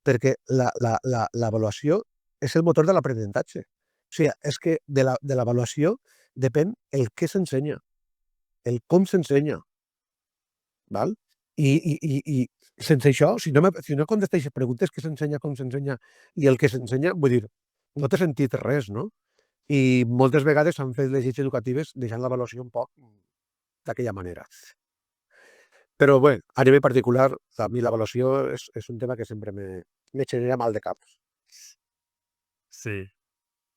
perquè l'avaluació és el motor de l'aprenentatge. O sigui, és que de l'avaluació depèn el què s'ensenya, el com s'ensenya, val? I sense això, si no contesteixes preguntes què s'ensenya, com s'ensenya i el que s'ensenya, vull dir, no té sentit res, no? I moltes vegades s'han fet les lleis educatives deixant l'avaluació un poc d'aquella manera. Però bé, a nivell particular, a mi l'avaluació és un tema que sempre me genera mal de cap. Sí.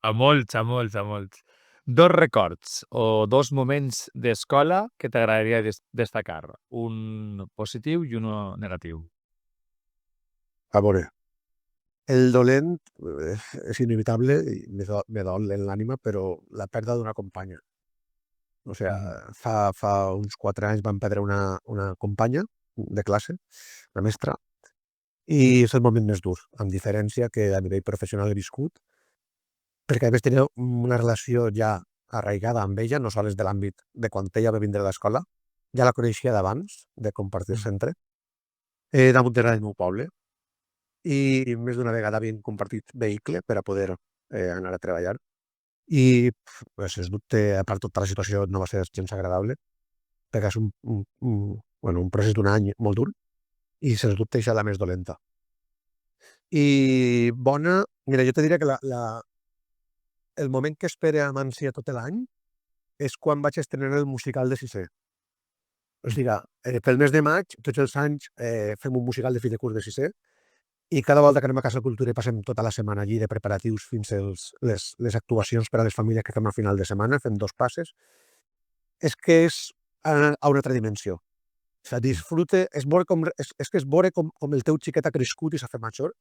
A molts, a molts, a molts. 2 records o 2 moments d'escola que t'agradaria destacar, un positiu i un negatiu. A veure, el dolent és inevitable i me dol en l'ànima, però la pèrdua d'una companya. O sigui, fa uns 4 anys vam perdre una companya de classe, una mestra, i és el moment més dur, amb diferència que a nivell professional he viscut, perquè a més tenia una relació ja arraigada amb ella, no sols de l'àmbit de quan ella va vindre a l'escola, ja la coneixia d'abans de compartir centre, damunt era del meu poble, i més d'una vegada havien compartit vehicle per a poder anar a treballar. I, sens dubte, a part tota la situació no va ser gens agradable, perquè és un procés d'un any molt dur, i sens dubte això és la més dolenta. I bona, mira, jo te diré que el moment que espere amb ànsia tot l'any és quan vaig estrenar el musical de sisè. O sigui, pel mes de maig, tots els anys, fem un musical de fi de curs de sisè, i cada volta que anem a Casa Cultura i passem tota la setmana allí de preparatius fins les actuacions per a les famílies que fem al final de setmana, fem 2 passes, és que és a una altra dimensió. O sigui, disfrute, és que és veure com el teu xiquet ha crescut i s'ha fet major,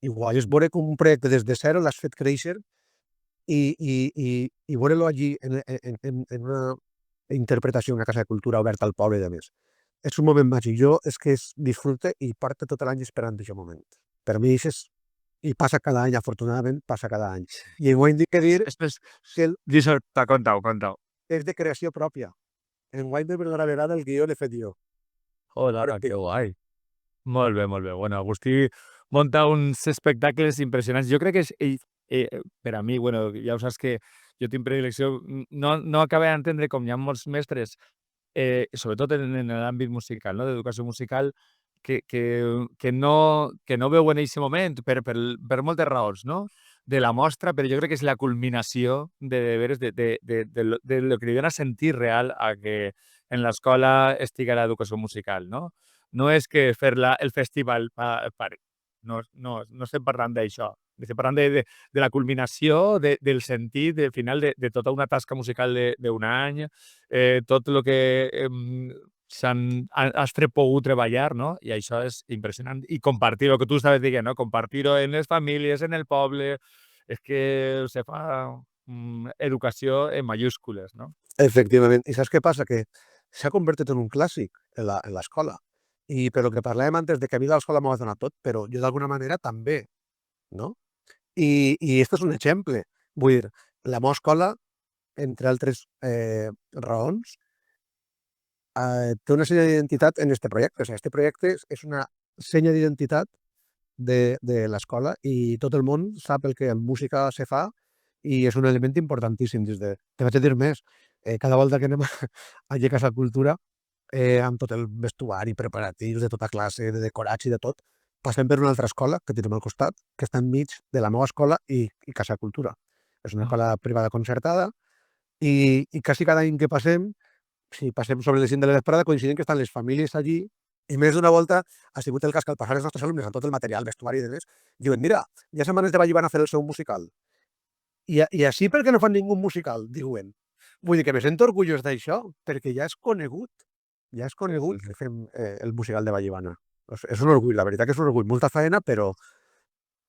igual, és veure com un projecte des de zero l'has fet créixer i veure-lo allí en una interpretació, una casa de cultura oberta al poble i a més. És un moment màgic. Jo és que disfrute i porto tot l'any esperant aquest moment. Per mi i passa cada any, afortunadament, passa cada any. I enguany dic que dir Després, que contau. és de creació pròpia. Enguany per primera vegada el guió l'he fet jo. Hola, que guai. Molt bé, molt bé. Bueno, Agustí munta uns espectacles impressionants. Jo crec que per a mi, bueno, ja ho saps que jo tinc predilecció, no acabo d'entendre com hi ha molts mestres, sobretot en l'àmbit musical, no? D'educació musical, que no veuen en aquest moment per moltes raons, no? De la mostra, però jo crec que és la culminació de veres de lo que li dona sentir real a que en l'escola estigui l'educació musical, no? No és que fer el festival pari. No estem parlant d'això. Estem parlant de la culminació del sentit del final de tota una tasca musical d'un any, tot el que has pogut treballar, no? I això és impressionant. I compartir el que tu estaves dient, no? Compartir-ho en les famílies, en el poble, és que se fa educació en mayúscules, no? Efectivament. I saps què passa? Que s'ha convertit en un clàssic en l'escola. I per el que parlàvem antes de que a mi l'escola m'ho ha donat tot, però jo d'alguna manera també, no? I este és un exemple. Vull dir, la meva escola, entre altres raons, té una senya d'identitat en este projecte. O sigui, este projecte és una senya d'identitat de l'escola i tot el món sap el que en música se fa i és un element importantíssim. Te vaig a dir més, cada volta que anem allí a Casa Cultura, amb tot el vestuari, preparatius de tota classe, de decorats i de tot, passem per una altra escola que tenim al costat, que està enmig de la meva escola i Casa Cultura. És una escola privada concertada i quasi cada any que passem, si passem sobre les 5 de la vesprada, coincidim que estan les famílies allí i més d'una volta ha sigut el cas que al passar els nostres alumnes amb tot el material, vestuari i demés, diuen, mira, ja setmanes de Vallí van a fer el seu musical. I així per què no fan ningú musical, diuen. Vull dir que me sento orgullós d'això, perquè ja és conegut que fem el musical de Vallivana. És un orgull, la veritat que és un orgull, molta feina, però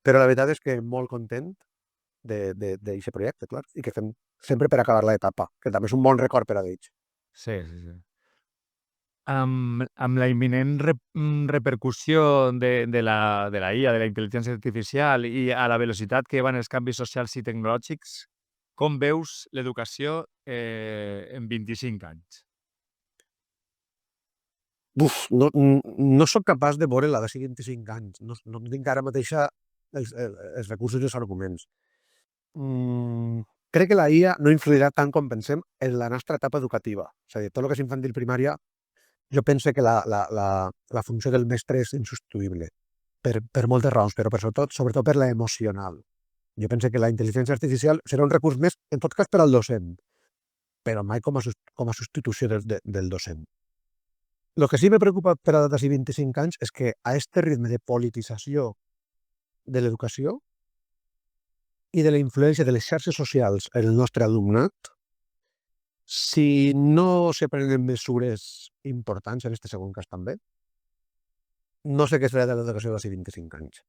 la veritat és que molt content d'aquest projecte, clar, i que fem sempre per acabar l'etapa, que també és un bon record per a ells. Sí, sí, sí. Amb la imminent repercussió de la IA, de la intel·ligència artificial i a la velocitat que van els canvis socials i tecnològics, com veus l'educació en 25 anys? No soc capaç de veure la de 25 anys. No tinc ara mateix els recursos i els arguments. Crec que la IA no influirà tant com pensem en la nostra etapa educativa. És a dir, tot el que és infantil primària, jo penso que la funció del mestre és insubstituïble, per moltes raons, però sobretot per la emocional. Jo penso que la intel·ligència artificial serà un recurs més, en tot cas, per al docent, però mai com a substitució del docent. El que sí me preocupa per a d'aquí 25 anys és que a este ritme de politització de l'educació i de la influència de les xarxes socials en el nostre alumnat, si no se prenen mesures importants en este segon cas també, no sé què serà de l'educació d'aquí 25 anys.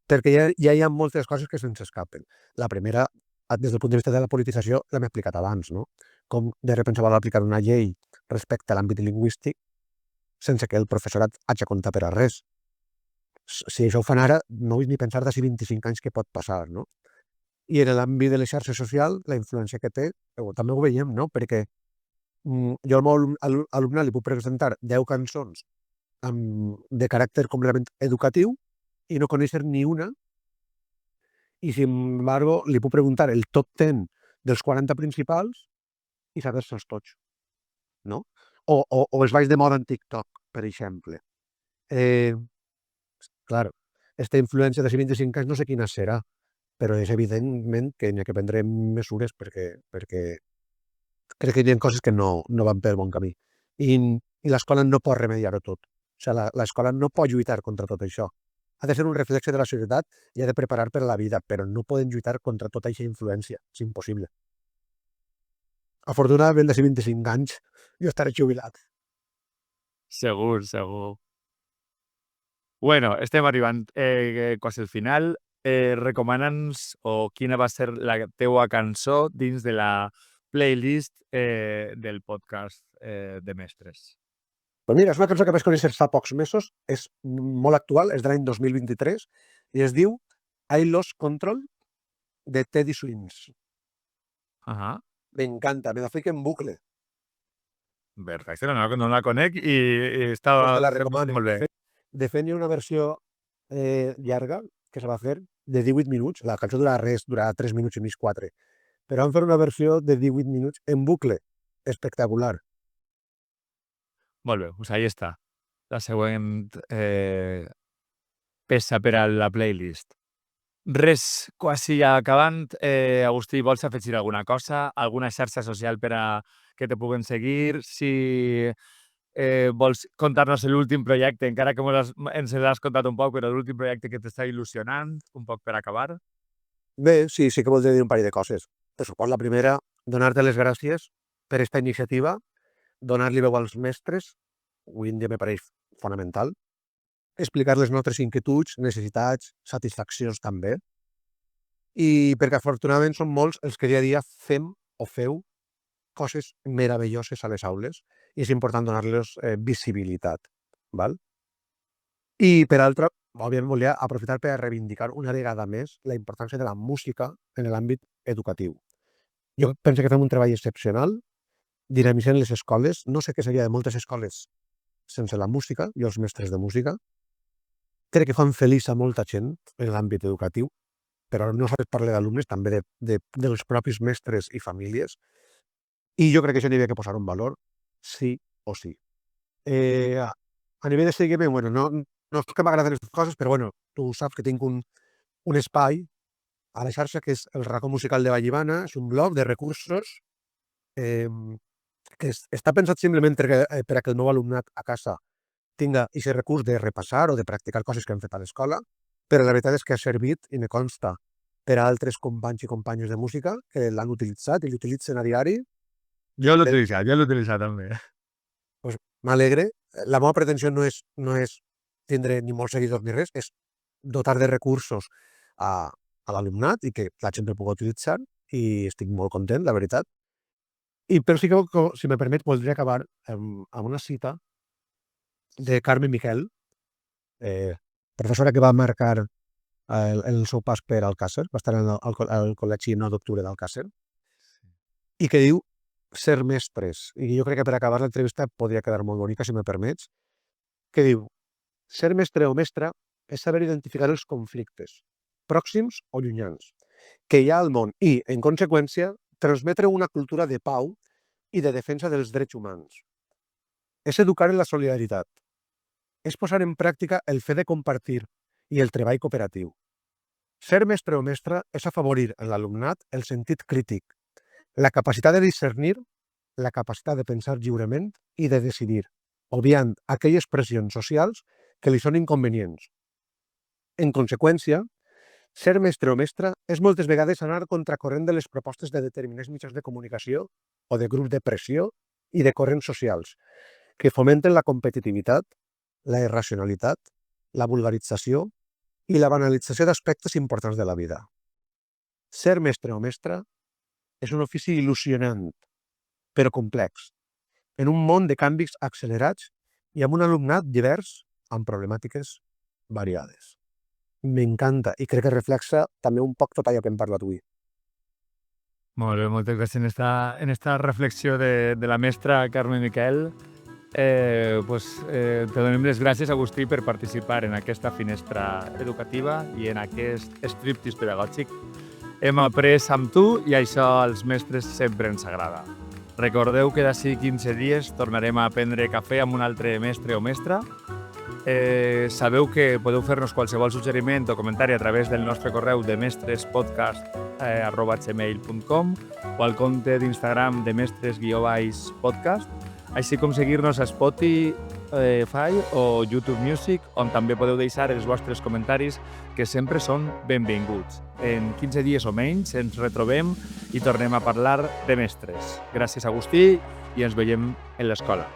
Perquè ja hi ha moltes coses que se'ns escapen. La primera, des del punt de vista de la politització, l'hem explicat abans, no? Com de sobte se vol aplicar una llei respecte a l'àmbit lingüístic sense que el professorat hagi de comptar per a res. Si això ho fan ara, no vull ni pensar d'aquí 25 anys què pot passar, no? I en l'àmbit de les xarxes socials, la influència que té, també ho veiem, no? Perquè jo al meu alumnat li puc presentar 10 cançons de caràcter completament educatiu i no conèixer ni una, i sin embargo li puc preguntar el top 10 dels 40 principals i saber-se'ls tots, no? O els balls de moda en TikTok, per exemple. Clar, aquesta influència de 25 anys no sé quina serà, però és evidentment que n'hi ha que prendre mesures perquè crec que hi ha coses que no van pel bon camí. I l'escola no pot remediar-ho tot. O sigui, l'escola no pot lluitar contra tot això. Ha de ser un reflexe de la societat i ha de preparar per a la vida, però no poden lluitar contra tota aquesta influència. És impossible. Afortunadament, d'aquí 25 anys, jo estaré jubilat. Segur, segur. Bueno, estem arribant quasi al final. Recomana'ns o quina va ser la teua cançó dins de la playlist del podcast de Mestres. Pues mira, és una cançó que vaig conèixer fa pocs mesos, és molt actual, és de l'any 2023, i es diu I Lost Control, de Teddy Swims. M'encanta, me la fico en bucle. Perfecte, no la conec i està Pues te la recomano. molt bé. De fet, hi ha una versió llarga que se va fer de 18 minuts. La cançó dura 3 minuts i mig, 4. Però van fer una versió de 18 minuts en bucle. Espectacular. Molt bé, doncs ahí està. La següent peça per a la playlist. Res, quasi acabant. Agustí, vols afegir alguna cosa? Alguna xarxa social per a que te puguen seguir? Si vols contar-nos l'últim projecte, encara que ens l'has contat un poc, però l'últim projecte que t'està il·lusionant, un poc per acabar. Bé, sí que voldria dir un parell de coses. Per supost, la primera, donar-te les gràcies per aquesta iniciativa, donar-li veu als mestres, avui en dia me pareix fonamental, explicar les nostres inquietuds, necessitats, satisfaccions també, i perquè afortunadament són molts els que dia a dia fem o feu coses meravelloses a les aules i és important donar-los visibilitat. Val? I per altra, òbviament volia aprofitar per reivindicar una vegada més la importància de la música en l'àmbit educatiu. Jo penso que fem un treball excepcional dinamitzant les escoles. No sé què seria de moltes escoles sense la música i els mestres de música. Crec que fan feliç a molta gent en l'àmbit educatiu, però no només parlo d'alumnes, també dels propis mestres i famílies. I jo crec que això n'hi havia que posar un valor, sí o sí. A nivell de seguiment, bueno, no és que m'agraden les coses, però bueno, tu saps que tinc un espai a la xarxa que és el Racó Musical de Vallibana. És un blog de recursos que està pensat simplement per a que el meu alumnat a casa tinga aquest recurs de repassar o de practicar coses que hem fet a l'escola, però la veritat és que ha servit, i me consta, per a altres companys i companyes de música que l'han utilitzat i l'utilitzen a diari. Jo l'he utilitzat també. Pues m'alegre. La meva pretensió no és tindre ni molts seguidors ni res, és dotar de recursos a l'alumnat i que la gent el pugui utilitzar, i estic molt content, la veritat. Però sí que, si me permet, voldria acabar amb una cita de Carme Miquel, professora que va marcar el seu pas per Alcàsser, va estar al Col·legi 9 d'Octubre d'Alcàsser, i que diu ser mestres. I jo crec que per acabar l'entrevista podria quedar molt bonica, si me permets, que diu: ser mestre o mestra és saber identificar els conflictes, pròxims o llunyans, que hi ha al món i, en conseqüència, transmetre una cultura de pau i de defensa dels drets humans. És educar en la solidaritat. És posar en pràctica el fet de compartir i el treball cooperatiu. Ser mestre o mestra és afavorir en l'alumnat el sentit crític, la capacitat de discernir, la capacitat de pensar lliurement i de decidir, obviant aquelles pressions socials que li són inconvenients. En conseqüència, ser mestre o mestra és moltes vegades anar contracorrent de les propostes de determinats mitjans de comunicació o de grups de pressió i de corrents socials que fomenten la competitivitat, la irracionalitat, la vulgarització i la banalització d'aspectes importants de la vida. Ser mestre o mestra és un ofici il·lusionant, però complex, en un món de canvis accelerats i amb un alumnat divers amb problemàtiques variades. M'encanta i crec que reflexa també un poc tot allò que hem parlat avui. Molt bé, moltes gràcies en esta reflexió de la mestra Carme Miquel. Te donem les gràcies, Agustí, per participar en aquesta finestra educativa i en aquest striptease pedagògic. Hem après amb tu i això als mestres sempre ens agrada. Recordeu que d'ací 15 dies tornarem a prendre cafè amb un altre mestre o mestra. Sabeu que podeu fer-nos qualsevol suggeriment o comentari a través del nostre correu de mestrespodcast@gmail.com o al compte d'Instagram de mestres_podcast, així com seguir-nos a Spotify o YouTube Music, on també podeu deixar els vostres comentaris, que sempre són benvinguts. En 15 dies o menys ens retrobem i tornem a parlar de mestres. Gràcies, Agustí, i ens veiem en l'escola.